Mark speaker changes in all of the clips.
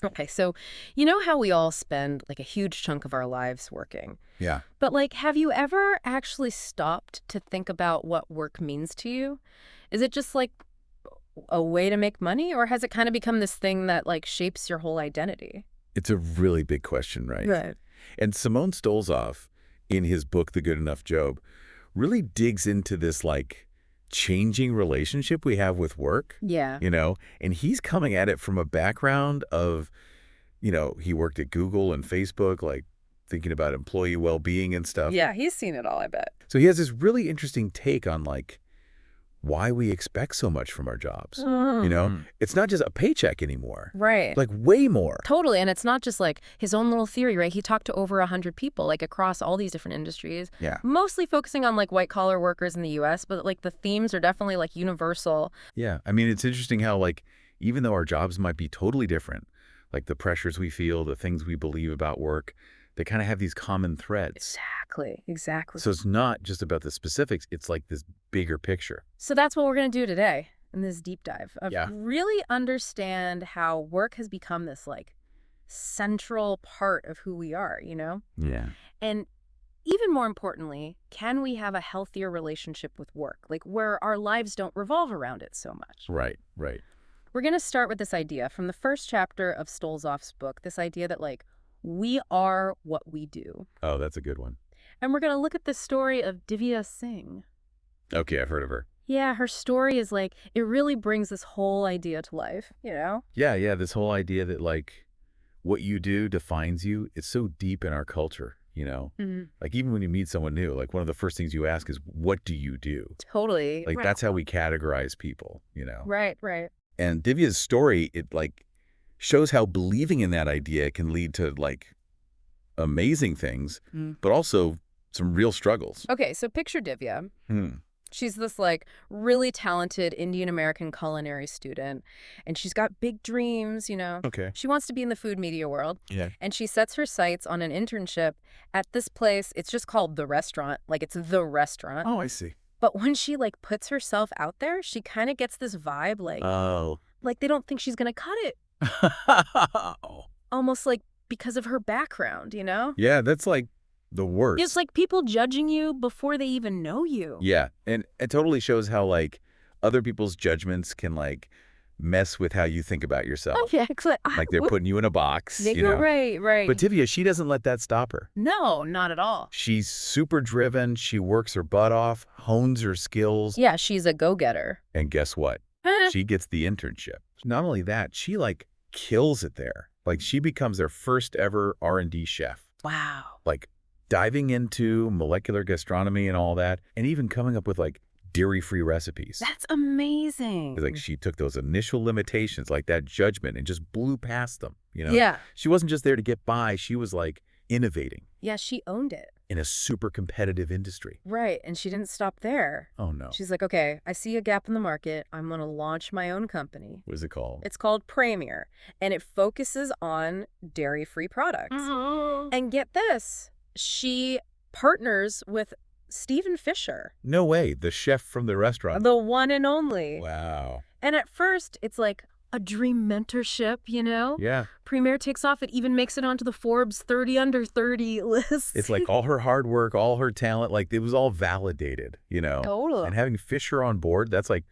Speaker 1: Okay, so you know how we all spend like a huge chunk of our lives working?
Speaker 2: Yeah.
Speaker 1: But like, have you ever actually stopped to think about what work means to you? Is it just like a way to make money, or has it kind of become this thing that like shapes your whole identity?
Speaker 2: It's a really big question, right?
Speaker 1: Right.
Speaker 2: And Simone Stolzoff, in his book, The Good Enough Job, really digs into this like changing relationship we have with work.
Speaker 1: Yeah.
Speaker 2: And he's coming at it from a background of, he worked at Google and Facebook, like thinking about employee well-being and stuff.
Speaker 1: Yeah, he's seen it all, I bet.
Speaker 2: So he has this really interesting take on like why we expect so much from our jobs. It's not just a paycheck anymore.
Speaker 1: Right.
Speaker 2: Like way more.
Speaker 1: Totally. And it's not just like his own little theory, right? He talked to over 100 people, like across all these different industries.
Speaker 2: Yeah.
Speaker 1: Mostly focusing on like white collar workers in the US, but like the themes are definitely like universal.
Speaker 2: Yeah. I mean, it's interesting how like even though our jobs might be totally different, like the pressures we feel, the things we believe about work, they kind of have these common threads.
Speaker 1: Exactly.
Speaker 2: So it's not just about the specifics. It's like this bigger picture.
Speaker 1: So that's what we're going to do today in this deep dive of
Speaker 2: Yeah.
Speaker 1: really understand how work has become this like central part of who we are,
Speaker 2: Yeah.
Speaker 1: And even more importantly, can we have a healthier relationship with work, like where our lives don't revolve around it so much?
Speaker 2: Right.
Speaker 1: We're going to start with this idea from the first chapter of Stolzoff's book, this idea that like we are what we do.
Speaker 2: Oh, that's a good one.
Speaker 1: And we're going to look at the story of Divya Singh.
Speaker 2: Okay, I've heard of her.
Speaker 1: Yeah, her story is like, it really brings this whole idea to life,
Speaker 2: Yeah, this whole idea that like what you do defines you. It's so deep in our culture, Like even when you meet someone new, like one of the first things you ask is, what do you do?
Speaker 1: Totally.
Speaker 2: Like that's how we categorize people,
Speaker 1: Right.
Speaker 2: And Divya's story, it like shows how believing in that idea can lead to like amazing things, but also some real struggles.
Speaker 1: Okay, so picture Divya. She's this like really talented Indian American culinary student, and she's got big dreams,
Speaker 2: Okay.
Speaker 1: She wants to be in the food media world.
Speaker 2: Yeah.
Speaker 1: And she sets her sights on an internship at this place. It's just called The Restaurant. Like it's the restaurant.
Speaker 2: Oh, I see.
Speaker 1: But when she like puts herself out there, she kind of gets this vibe like they don't think she's going to cut it. Almost like because of her background,
Speaker 2: Yeah, that's like the worst.
Speaker 1: It's like people judging you before they even know you.
Speaker 2: Yeah, and it totally shows how like other people's judgments can like mess with how you think about yourself.
Speaker 1: Oh, yeah,
Speaker 2: like they're putting you in a box.
Speaker 1: Right.
Speaker 2: But Divya, she doesn't let that stop her.
Speaker 1: No, not at all.
Speaker 2: She's super driven. She works her butt off, hones her skills.
Speaker 1: Yeah, she's a go-getter.
Speaker 2: And guess what? She gets the internship. Not only that, she like kills it there. Like she becomes their first ever R&D chef.
Speaker 1: Wow.
Speaker 2: Like diving into molecular gastronomy and all that, and even coming up with like dairy-free recipes.
Speaker 1: That's amazing.
Speaker 2: Like she took those initial limitations, like that judgment, and just blew past them,
Speaker 1: Yeah.
Speaker 2: She wasn't just there to get by. She was like innovating.
Speaker 1: Yeah, she owned it.
Speaker 2: In a super competitive industry.
Speaker 1: Right, and she didn't stop there.
Speaker 2: Oh, no.
Speaker 1: She's like, okay, I see a gap in the market. I'm going to launch my own company.
Speaker 2: What is it called?
Speaker 1: It's called Premier, and it focuses on dairy-free products. And get this, she partners with Stephen Fisher.
Speaker 2: No way. The chef from the restaurant.
Speaker 1: The one and only.
Speaker 2: Wow.
Speaker 1: And at first, it's like a dream mentorship,
Speaker 2: Yeah.
Speaker 1: Premier takes off. It even makes it onto the Forbes 30 under 30 list.
Speaker 2: It's like all her hard work, all her talent, like it was all validated,
Speaker 1: Totally.
Speaker 2: And having Fisher on board, that's like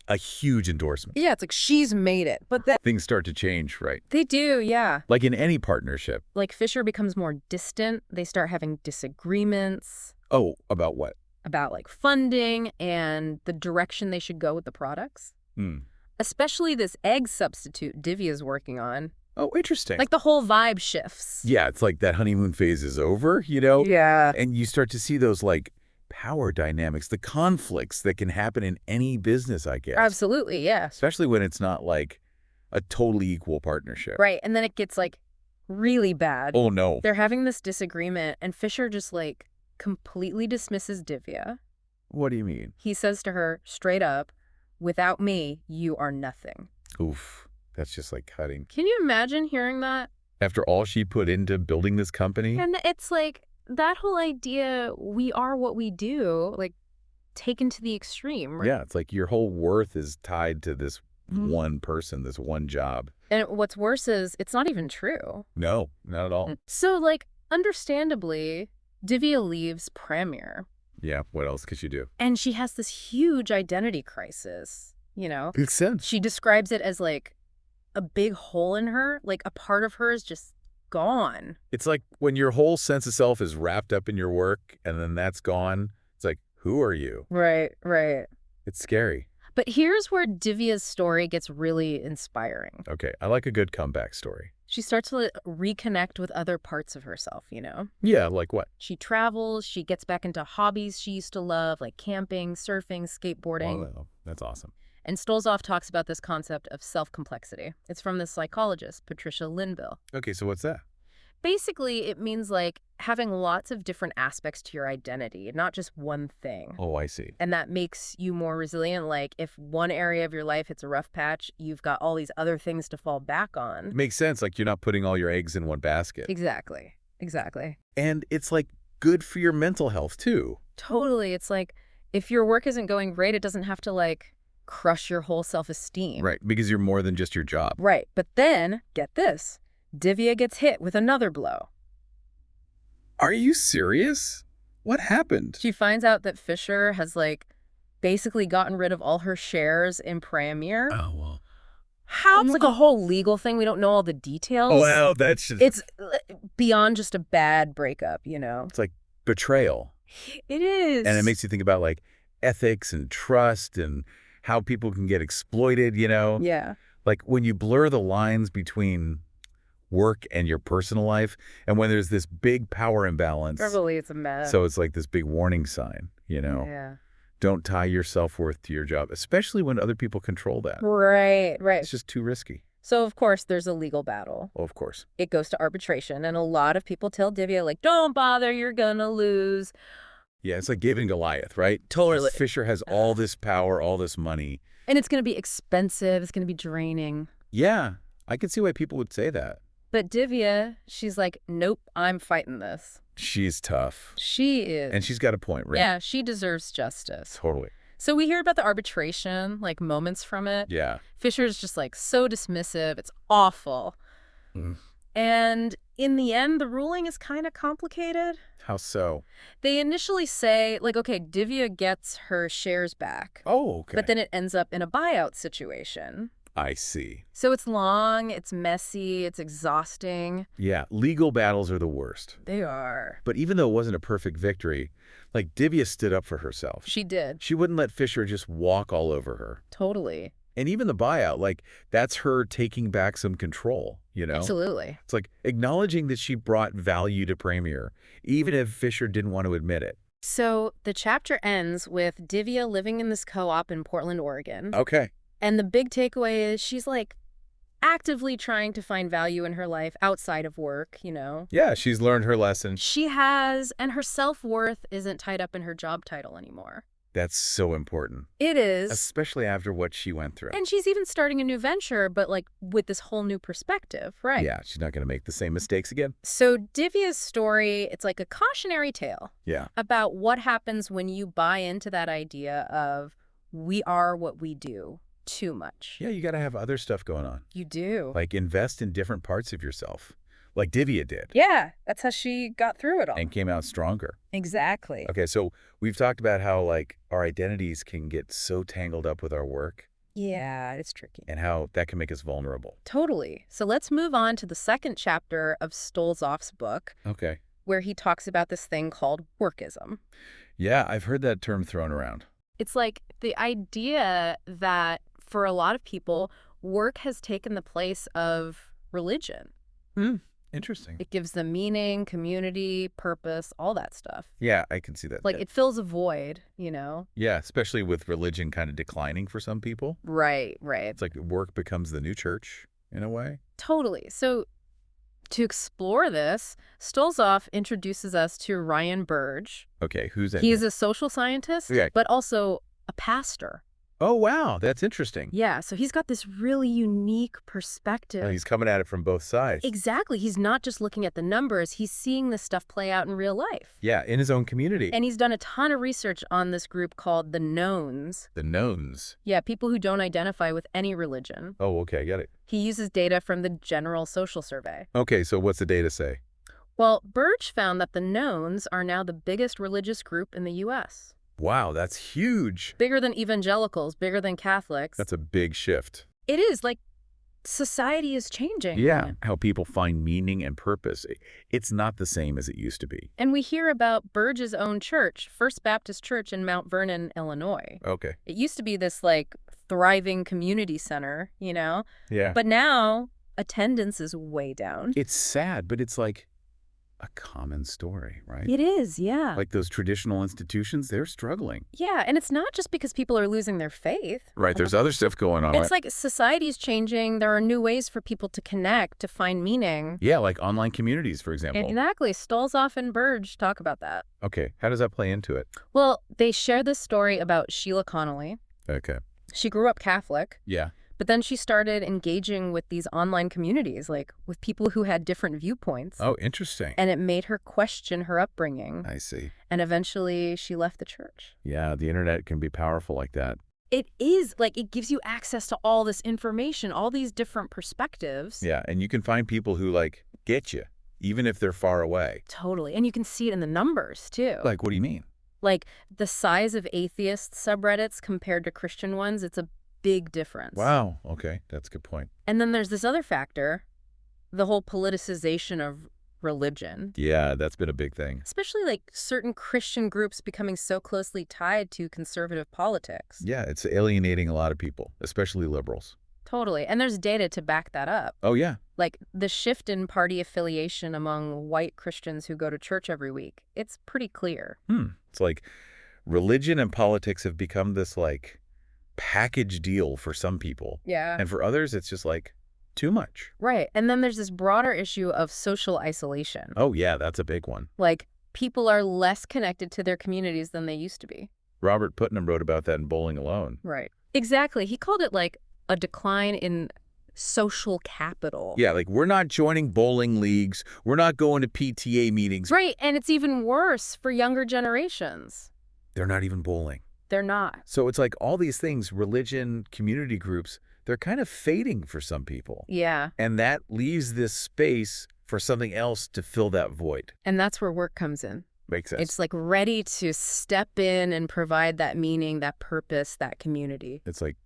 Speaker 2: a huge endorsement.
Speaker 1: Yeah, it's like she's made it. But that
Speaker 2: Things start to change, right?
Speaker 1: they do, yeah.
Speaker 2: Like in any partnership.
Speaker 1: Like Fisher becomes more distant. They start having disagreements.
Speaker 2: Oh, about what?
Speaker 1: About like funding and the direction they should go with the products. Especially this egg substitute Divya's working on.
Speaker 2: Oh, interesting.
Speaker 1: Like the whole vibe shifts.
Speaker 2: Yeah, it's like that honeymoon phase is over,
Speaker 1: Yeah.
Speaker 2: And you start to see those like power dynamics, the conflicts that can happen in any business, I guess.
Speaker 1: Absolutely, yeah.
Speaker 2: Especially when it's not like a totally equal partnership.
Speaker 1: Right, and then it gets like really bad.
Speaker 2: Oh, no.
Speaker 1: They're having this disagreement, and Fisher just like completely dismisses Divya.
Speaker 2: What do you mean?
Speaker 1: He says to her straight up, without me, you are nothing.
Speaker 2: Oof, that's just like cutting.
Speaker 1: Can you imagine hearing that?
Speaker 2: After all she put into building this company?
Speaker 1: And it's like that whole idea, we are what we do, like taken to the extreme. Right?
Speaker 2: Yeah, it's like your whole worth is tied to this one person, this one job.
Speaker 1: And what's worse is it's not even true.
Speaker 2: No, not at all.
Speaker 1: So, like, understandably, Divya leaves Premier.
Speaker 2: Yeah, what else could she do?
Speaker 1: And she has this huge identity crisis, you know?
Speaker 2: Makes sense.
Speaker 1: She describes it as, like, a big hole in her. Like, a part of her is just gone.
Speaker 2: It's like when your whole sense of self is wrapped up in your work and then that's gone. It's like, who are you?
Speaker 1: Right, right.
Speaker 2: It's scary.
Speaker 1: But here's where Divya's story gets really inspiring.
Speaker 2: Okay, I like a good comeback story.
Speaker 1: She starts to reconnect with other parts of herself, you know?
Speaker 2: Yeah, like what?
Speaker 1: She travels, she gets back into hobbies she used to love, like camping, surfing, skateboarding.
Speaker 2: Oh, that's awesome.
Speaker 1: And Stolzoff talks about this concept of self-complexity. It's from the psychologist, Patricia Linville.
Speaker 2: Okay, so what's that?
Speaker 1: Basically, it means like having lots of different aspects to your identity, not just one thing.
Speaker 2: Oh, I see.
Speaker 1: And that makes you more resilient. Like if one area of your life hits a rough patch, you've got all these other things to fall back on.
Speaker 2: It makes sense. Like you're not putting all your eggs in one basket.
Speaker 1: Exactly. Exactly.
Speaker 2: And it's like good for your mental health too.
Speaker 1: Totally. It's like if your work isn't going great, it doesn't have to like crush your whole self-esteem.
Speaker 2: Right, because you're more than just your job.
Speaker 1: Right. But then, get this, Divya gets hit with another blow.
Speaker 2: Are you serious? What happened?
Speaker 1: She finds out that Fisher has like basically gotten rid of all her shares in Premier.
Speaker 2: Oh, well.
Speaker 1: How? It's like a whole legal thing. We don't know all the details.
Speaker 2: Oh, well, that's just...
Speaker 1: It's beyond just a bad breakup, you know?
Speaker 2: It's like betrayal.
Speaker 1: It is.
Speaker 2: And it makes you think about like ethics and trust and how people can get exploited, you know?
Speaker 1: Yeah.
Speaker 2: Like when you blur the lines between work and your personal life, and when there's this big power imbalance.
Speaker 1: Probably it's a mess.
Speaker 2: So it's like this big warning sign, you know?
Speaker 1: Yeah.
Speaker 2: Don't tie your self-worth to your job, especially when other people control that.
Speaker 1: Right, right.
Speaker 2: It's just too risky.
Speaker 1: So, of course, there's a legal battle.
Speaker 2: Oh, of course.
Speaker 1: It goes to arbitration, and a lot of people tell Divya, like, don't bother, you're gonna lose.
Speaker 2: Yeah, it's like David and Goliath, right?
Speaker 1: Totally.
Speaker 2: Fisher has all this power, all this money.
Speaker 1: And it's gonna be expensive, it's gonna be draining.
Speaker 2: Yeah, I can see why people would say that.
Speaker 1: But Divya, she's like, nope, I'm fighting this.
Speaker 2: She's tough.
Speaker 1: She is.
Speaker 2: And she's got a point, right?
Speaker 1: Yeah, she deserves justice.
Speaker 2: Totally.
Speaker 1: So we hear about the arbitration, like moments from it.
Speaker 2: Yeah.
Speaker 1: Fisher's just like so dismissive. It's awful.
Speaker 2: Mm.
Speaker 1: And in the end, the ruling is kind of complicated.
Speaker 2: How so?
Speaker 1: They initially say, like, okay, Divya gets her shares back.
Speaker 2: Oh, okay.
Speaker 1: But then it ends up in a buyout situation.
Speaker 2: I see.
Speaker 1: So it's long, it's messy, it's exhausting.
Speaker 2: Yeah, legal battles are the worst.
Speaker 1: They are.
Speaker 2: But even though it wasn't a perfect victory, like Divya stood up for herself.
Speaker 1: She did.
Speaker 2: She wouldn't let Fisher just walk all over her.
Speaker 1: Totally.
Speaker 2: And even the buyout, like, that's her taking back some control, you know?
Speaker 1: Absolutely.
Speaker 2: It's like acknowledging that she brought value to Premier, even if Fisher didn't want to admit it.
Speaker 1: So the chapter ends with Divya living in this co-op in Portland, Oregon.
Speaker 2: Okay.
Speaker 1: And the big takeaway is she's like actively trying to find value in her life outside of work, you know?
Speaker 2: Yeah, she's learned her lesson.
Speaker 1: She has, and her self-worth isn't tied up in her job title anymore.
Speaker 2: That's so important.
Speaker 1: It is.
Speaker 2: Especially after what she went through.
Speaker 1: And she's even starting a new venture, but like with this whole new perspective, right?
Speaker 2: Yeah, she's not going to make the same mistakes again.
Speaker 1: So Divya's story, it's like a cautionary tale.
Speaker 2: Yeah.
Speaker 1: About what happens when you buy into that idea of we are what we do too much.
Speaker 2: Yeah, you got to have other stuff going on.
Speaker 1: You do.
Speaker 2: Like invest in different parts of yourself, like Divya did.
Speaker 1: Yeah, that's how she got through it all.
Speaker 2: And came out stronger.
Speaker 1: Exactly.
Speaker 2: Okay, so we've talked about how like our identities can get so tangled up with our work.
Speaker 1: Yeah, it's tricky.
Speaker 2: And how that can make us vulnerable.
Speaker 1: Totally. So let's move on to the second chapter of Stolzoff's book.
Speaker 2: Okay.
Speaker 1: Where he talks about this thing called workism.
Speaker 2: Yeah, I've heard that term thrown around.
Speaker 1: It's like the idea that for a lot of people, work has taken the place of religion.
Speaker 2: Interesting.
Speaker 1: It gives them meaning, community, purpose, all that stuff.
Speaker 2: Yeah, I can see that.
Speaker 1: Like it fills a void, you know?
Speaker 2: Yeah, especially with religion kind of declining for some people.
Speaker 1: Right, right.
Speaker 2: It's like work becomes the new church in a way.
Speaker 1: Totally. So to explore this, Stolzoff introduces us to Ryan Burge.
Speaker 2: Okay, who's that?
Speaker 1: He's a social scientist,
Speaker 2: Okay.
Speaker 1: but also a pastor.
Speaker 2: Oh, wow. That's interesting.
Speaker 1: Yeah, so he's got this really unique perspective.
Speaker 2: He's coming at it from both sides.
Speaker 1: Exactly. He's not just looking at the numbers. He's seeing this stuff play out in real life.
Speaker 2: Yeah, in his own community.
Speaker 1: And he's done a ton of research on this group called the knowns.
Speaker 2: The knowns.
Speaker 1: Yeah, people who don't identify with any religion.
Speaker 2: Oh, okay. Got it.
Speaker 1: He uses data from the General Social Survey.
Speaker 2: Okay, so what's the data say?
Speaker 1: Well, Burge found that the knowns are now the biggest religious group in the U.S.
Speaker 2: Wow, that's huge.
Speaker 1: Bigger than evangelicals, bigger than Catholics.
Speaker 2: That's a big shift.
Speaker 1: It is. Like, society is changing.
Speaker 2: Yeah, how people find meaning and purpose. It's not the same as it used to be.
Speaker 1: And we hear about Burge's own church, First Baptist Church in Mount Vernon, Illinois.
Speaker 2: Okay.
Speaker 1: It used to be this, like, thriving community center, you know?
Speaker 2: Yeah.
Speaker 1: But now, attendance is way down.
Speaker 2: It's sad, but it's like a common story, right?
Speaker 1: It is, yeah.
Speaker 2: Like those traditional institutions, they're struggling.
Speaker 1: Yeah, and it's not just because people are losing their faith.
Speaker 2: Right, there's other stuff going on.
Speaker 1: It's like society's changing. There are new ways for people to connect, to find meaning.
Speaker 2: Yeah, like online communities, for example.
Speaker 1: Exactly. Stolzoff and Burge talk about that.
Speaker 2: Okay, how does that play into it?
Speaker 1: Well, they share this story about Sheila Connolly.
Speaker 2: Okay.
Speaker 1: She grew up Catholic.
Speaker 2: Yeah.
Speaker 1: But then she started engaging with these online communities, like with people who had different viewpoints.
Speaker 2: Oh, interesting.
Speaker 1: And it made her question her upbringing.
Speaker 2: I see.
Speaker 1: And eventually she left the church.
Speaker 2: Yeah, the internet can be powerful like that.
Speaker 1: It is. Like, it gives you access to all this information, all these different perspectives.
Speaker 2: Yeah, and you can find people who, like, get you, even if they're far away.
Speaker 1: Totally. And you can see it in the numbers, too.
Speaker 2: Like, what do you mean?
Speaker 1: Like, the size of atheist subreddits compared to Christian ones, it's a big difference.
Speaker 2: Wow. Okay. That's a good point.
Speaker 1: And then there's this other factor, the whole politicization of religion.
Speaker 2: Yeah, that's been a big thing.
Speaker 1: Especially like certain Christian groups becoming so closely tied to conservative politics.
Speaker 2: Yeah, it's alienating a lot of people, especially liberals.
Speaker 1: Totally. And there's data to back that up.
Speaker 2: Oh, yeah.
Speaker 1: Like the shift in party affiliation among white Christians who go to church every week. It's pretty clear.
Speaker 2: It's like religion and politics have become this, like, package deal for some people.
Speaker 1: Yeah.
Speaker 2: And for others, it's just like too much.
Speaker 1: Right. And then there's this broader issue of social isolation.
Speaker 2: Oh, yeah, that's a big one.
Speaker 1: Like people are less connected to their communities than they used to be.
Speaker 2: Robert Putnam wrote about that in Bowling Alone.
Speaker 1: Right. Exactly. He called it like a decline in social capital.
Speaker 2: Yeah, like we're not joining bowling leagues. We're not going to PTA meetings.
Speaker 1: Right. And it's even worse for younger generations.
Speaker 2: They're not even bowling.
Speaker 1: They're not.
Speaker 2: So it's like all these things, religion, community groups, they're kind of fading for some people.
Speaker 1: Yeah.
Speaker 2: And that leaves this space for something else to fill that void.
Speaker 1: And that's where work comes in.
Speaker 2: Makes sense.
Speaker 1: It's like ready to step in and provide that meaning, that purpose, that community.
Speaker 2: It's like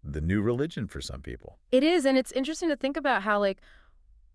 Speaker 2: the new religion for some people.
Speaker 1: It is. And it's interesting to think about how, like,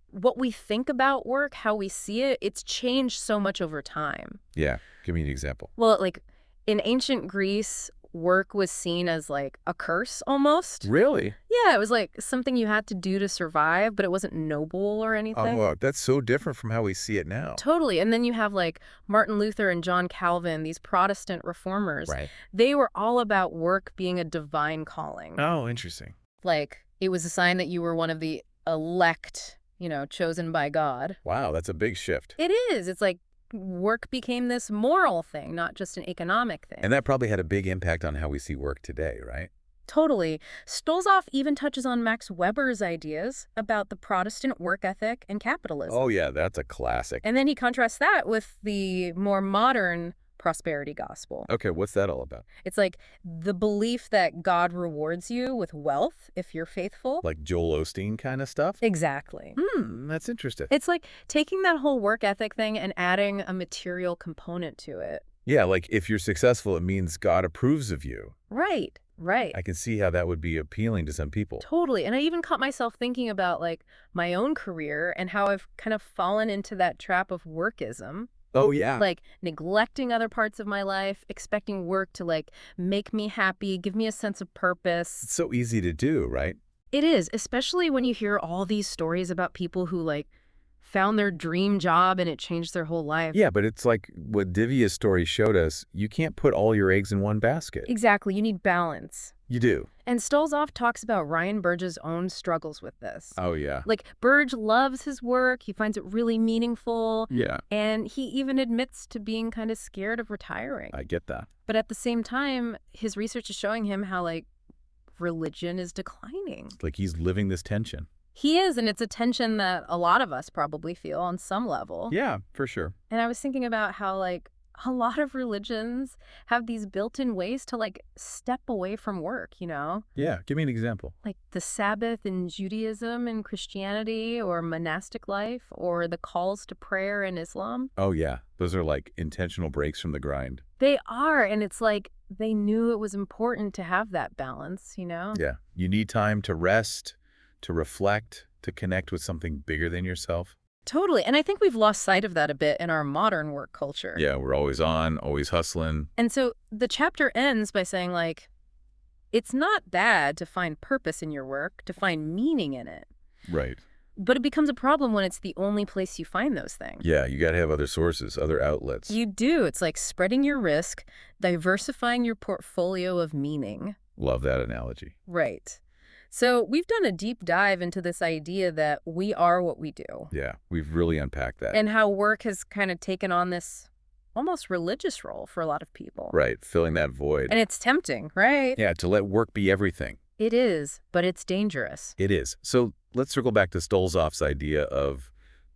Speaker 1: what we think about work, how we see it, it's changed so much over time.
Speaker 2: Yeah. Give me an example.
Speaker 1: Well, like, in ancient Greece, work was seen as like a curse almost.
Speaker 2: Really?
Speaker 1: Yeah, it was like something you had to do to survive, but it wasn't noble or anything.
Speaker 2: Oh, that's so different from how we see it now.
Speaker 1: Totally. And then you have like Martin Luther and John Calvin, these Protestant reformers.
Speaker 2: Right.
Speaker 1: They were all about work being a divine calling.
Speaker 2: Oh, interesting.
Speaker 1: Like it was a sign that you were one of the elect, you know, chosen by God.
Speaker 2: Wow, that's a big shift.
Speaker 1: It is. It's like work became this moral thing, not just an economic thing.
Speaker 2: And that probably had a big impact on how we see work today, right?
Speaker 1: Totally. Stolzoff even touches on Max Weber's ideas about the Protestant work ethic and capitalism.
Speaker 2: Oh, yeah, that's a classic.
Speaker 1: And then he contrasts that with the more modern prosperity gospel.
Speaker 2: Okay, what's that all about?
Speaker 1: It's like the belief that God rewards you with wealth if you're faithful.
Speaker 2: Like Joel Osteen kind of stuff?
Speaker 1: Exactly.
Speaker 2: That's interesting.
Speaker 1: It's like taking that whole work ethic thing and adding a material component to it.
Speaker 2: Yeah, like if you're successful, it means God approves of you.
Speaker 1: Right, right.
Speaker 2: I can see how that would be appealing to some people.
Speaker 1: Totally. And I even caught myself thinking about like my own career and how I've kind of fallen into that trap of workism.
Speaker 2: Oh, yeah.
Speaker 1: Like neglecting other parts of my life, expecting work to like make me happy, give me a sense of purpose.
Speaker 2: It's so easy to do, right?
Speaker 1: It is, especially when you hear all these stories about people who like found their dream job and it changed their whole life.
Speaker 2: Yeah, but it's like what Divya's story showed us. You can't put all your eggs in one basket.
Speaker 1: Exactly. You need balance.
Speaker 2: You do.
Speaker 1: And Stolzoff talks about Ryan Burge's own struggles with this.
Speaker 2: Oh, yeah.
Speaker 1: Like, Burge loves his work. He finds it really meaningful.
Speaker 2: Yeah.
Speaker 1: And he even admits to being kind of scared of retiring.
Speaker 2: I get that.
Speaker 1: But at the same time, his research is showing him how, like, religion is declining.
Speaker 2: Like he's living this tension.
Speaker 1: He is, and it's a tension that a lot of us probably feel on some level.
Speaker 2: Yeah, for sure.
Speaker 1: And I was thinking about how, like, a lot of religions have these built-in ways to, like, step away from work, you know?
Speaker 2: Yeah, give me an example.
Speaker 1: Like the Sabbath in Judaism and Christianity, or monastic life, or the calls to prayer in Islam.
Speaker 2: Oh, yeah. Those are like intentional breaks from the grind.
Speaker 1: They are, and it's like they knew it was important to have that balance, you know?
Speaker 2: Yeah. You need time to rest, to reflect, to connect with something bigger than yourself.
Speaker 1: Totally. And I think we've lost sight of that a bit in our modern work culture.
Speaker 2: Yeah, we're always on, always hustling.
Speaker 1: And so the chapter ends by saying, like, it's not bad to find purpose in your work, to find meaning in it.
Speaker 2: Right.
Speaker 1: But it becomes a problem when it's the only place you find those things.
Speaker 2: Yeah, you got to have other sources, other outlets.
Speaker 1: You do. It's like spreading your risk, diversifying your portfolio of meaning.
Speaker 2: Love that analogy.
Speaker 1: Right. So we've done a deep dive into this idea that we are what we do.
Speaker 2: Yeah, we've really unpacked that.
Speaker 1: And how work has kind of taken on this almost religious role for a lot of people.
Speaker 2: Right, filling that void.
Speaker 1: And it's tempting, right?
Speaker 2: Yeah, to let work be everything.
Speaker 1: It is, but it's dangerous.
Speaker 2: It is. So let's circle back to Stolzoff's idea of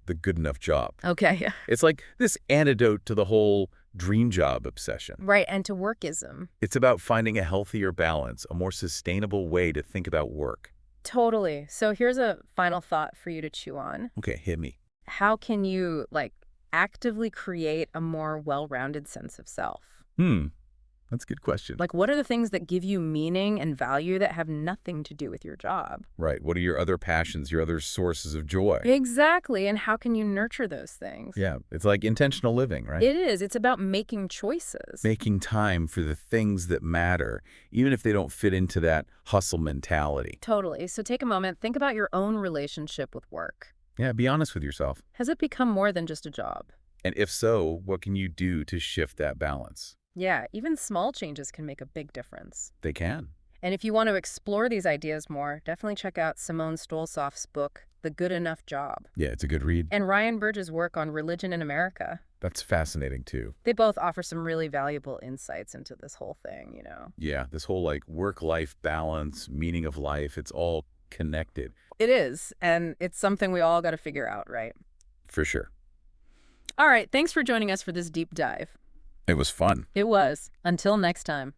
Speaker 2: the good enough job.
Speaker 1: Okay.
Speaker 2: It's like this antidote to the whole dream job obsession.
Speaker 1: Right, and to workism.
Speaker 2: It's about finding a healthier balance, a more sustainable way to think about work.
Speaker 1: Totally. So here's a final thought for you to chew on.
Speaker 2: Okay, hit me.
Speaker 1: How can you, like, actively create a more well-rounded sense of self?
Speaker 2: That's a good question.
Speaker 1: Like, what are the things that give you meaning and value that have nothing to do with your job?
Speaker 2: Right. What are your other passions, your other sources of joy?
Speaker 1: Exactly. And how can you nurture those things?
Speaker 2: Yeah. It's like intentional living, right?
Speaker 1: It is. It's about making choices.
Speaker 2: Making time for the things that matter, even if they don't fit into that hustle mentality.
Speaker 1: Totally. So take a moment, think about your own relationship with work.
Speaker 2: Yeah, be honest with yourself.
Speaker 1: Has it become more than just a job?
Speaker 2: And if so, what can you do to shift that balance?
Speaker 1: Yeah, even small changes can make a big difference.
Speaker 2: They can.
Speaker 1: And if you want to explore these ideas more, definitely check out Simone Stolzoff's book, The Good Enough Job.
Speaker 2: Yeah, it's a good read.
Speaker 1: And Ryan Burge's work on religion in America.
Speaker 2: That's fascinating, too.
Speaker 1: They both offer some really valuable insights into this whole thing, you know?
Speaker 2: Yeah, this whole, like, work-life balance, meaning of life, it's all connected.
Speaker 1: It is, and it's something we all got to figure out, right?
Speaker 2: For sure.
Speaker 1: All right, thanks for joining us for this deep dive.
Speaker 2: It was fun.
Speaker 1: It was. Until next time.